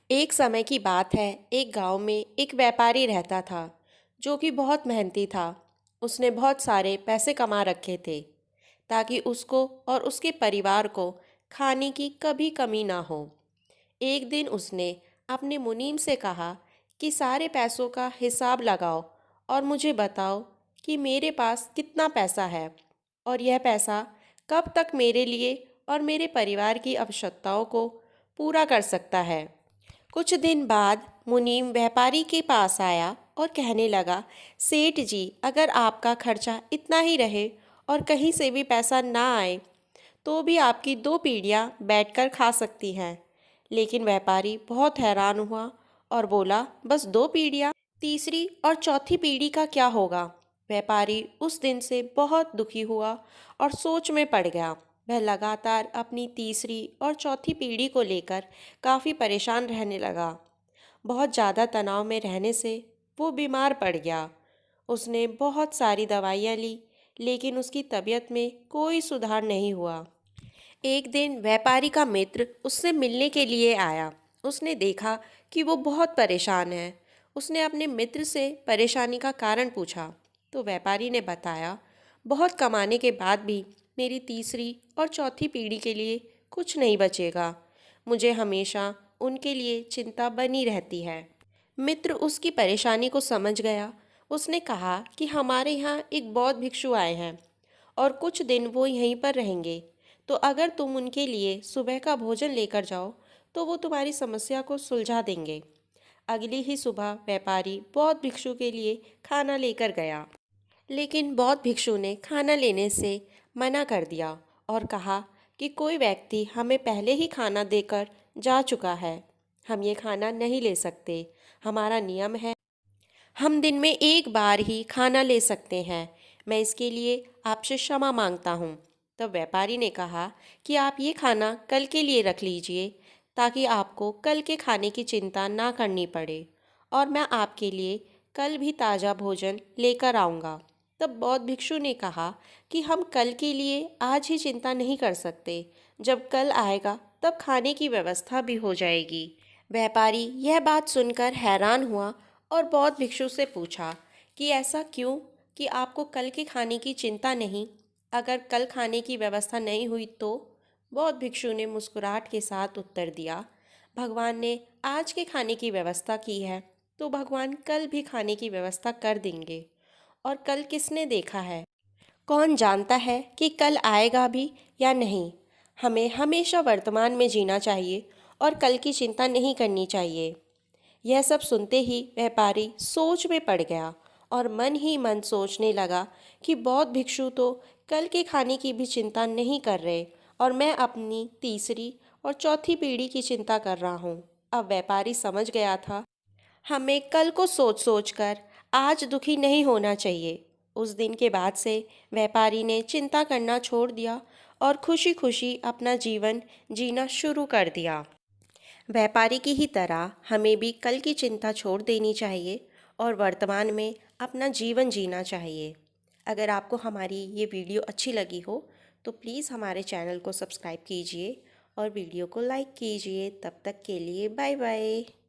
एक समय की बात है। एक गांव में एक व्यापारी रहता था जो कि बहुत मेहनती था। उसने बहुत सारे पैसे कमा रखे थे ताकि उसको और उसके परिवार को खाने की कभी कमी ना हो। एक दिन उसने अपने मुनीम से कहा कि सारे पैसों का हिसाब लगाओ और मुझे बताओ कि मेरे पास कितना पैसा है और यह पैसा कब तक मेरे लिए और मेरे परिवार की आवश्यकताओं को पूरा कर सकता है। कुछ दिन बाद मुनीम व्यापारी के पास आया और कहने लगा, सेठ जी, अगर आपका खर्चा इतना ही रहे और कहीं से भी पैसा ना आए तो भी आपकी 2 पीढ़ियाँ बैठकर खा सकती हैं। लेकिन व्यापारी बहुत हैरान हुआ और बोला, बस 2 पीढ़ियाँ? तीसरी और चौथी पीढ़ी का क्या होगा? व्यापारी उस दिन से बहुत दुखी हुआ और सोच में पड़ गया। वह लगातार अपनी तीसरी और चौथी पीढ़ी को लेकर काफ़ी परेशान रहने लगा। बहुत ज़्यादा तनाव में रहने से वो बीमार पड़ गया। उसने बहुत सारी दवाइयाँ ली, लेकिन उसकी तबीयत में कोई सुधार नहीं हुआ। एक दिन व्यापारी का मित्र उससे मिलने के लिए आया। उसने देखा कि वो बहुत परेशान है। उसने अपने मित्र से परेशानी का कारण पूछा तो व्यापारी ने बताया, बहुत कमाने के बाद भी मेरी तीसरी और चौथी पीढ़ी के लिए कुछ नहीं बचेगा। मुझे हमेशा उनके लिए चिंता बनी रहती है। मित्र उसकी परेशानी को समझ गया। उसने कहा कि हमारे यहाँ एक बौद्ध भिक्षु आए हैं और कुछ दिन वो यहीं पर रहेंगे। तो अगर तुम उनके लिए सुबह का भोजन लेकर जाओ तो वो तुम्हारी समस्या को सुलझा देंगे। अगली ही सुबह व्यापारी बौद्ध भिक्षु के लिए खाना लेकर गया, लेकिन बौद्ध भिक्षु ने खाना लेने से मना कर दिया और कहा कि कोई व्यक्ति हमें पहले ही खाना देकर जा चुका है। हम ये खाना नहीं ले सकते। हमारा नियम है, हम दिन में एक बार ही खाना ले सकते हैं। मैं इसके लिए आपसे क्षमा मांगता हूँ। तब व्यापारी ने कहा कि आप ये खाना कल के लिए रख लीजिए ताकि आपको कल के खाने की चिंता ना करनी पड़े, और मैं आपके लिए कल भी ताज़ा भोजन लेकर आऊँगा। तब बौद्ध भिक्षु ने कहा कि हम कल के लिए आज ही चिंता नहीं कर सकते। जब कल आएगा तब खाने की व्यवस्था भी हो जाएगी। व्यापारी यह बात सुनकर हैरान हुआ और बौद्ध भिक्षु से पूछा कि ऐसा क्यों कि आपको कल के खाने की चिंता नहीं? अगर कल खाने की व्यवस्था नहीं हुई तो? बौद्ध भिक्षु ने मुस्कुराहट के साथ उत्तर दिया, भगवान ने आज के खाने की व्यवस्था की है तो भगवान कल भी खाने की व्यवस्था कर देंगे। और कल किसने देखा है? कौन जानता है कि कल आएगा भी या नहीं। हमें हमेशा वर्तमान में जीना चाहिए और कल की चिंता नहीं करनी चाहिए। यह सब सुनते ही व्यापारी सोच में पड़ गया और मन ही मन सोचने लगा कि बौद्ध भिक्षु तो कल के खाने की भी चिंता नहीं कर रहे और मैं अपनी तीसरी और चौथी पीढ़ी की चिंता कर रहा हूँ। अब व्यापारी समझ गया था, हमें कल को सोच सोच कर आज दुखी नहीं होना चाहिए। उस दिन के बाद से व्यापारी ने चिंता करना छोड़ दिया और खुशी खुशी अपना जीवन जीना शुरू कर दिया। व्यापारी की ही तरह हमें भी कल की चिंता छोड़ देनी चाहिए और वर्तमान में अपना जीवन जीना चाहिए। अगर आपको हमारी ये वीडियो अच्छी लगी हो तो प्लीज़ हमारे चैनल को सब्सक्राइब कीजिए और वीडियो को लाइक कीजिए। तब तक के लिए बाय बाय।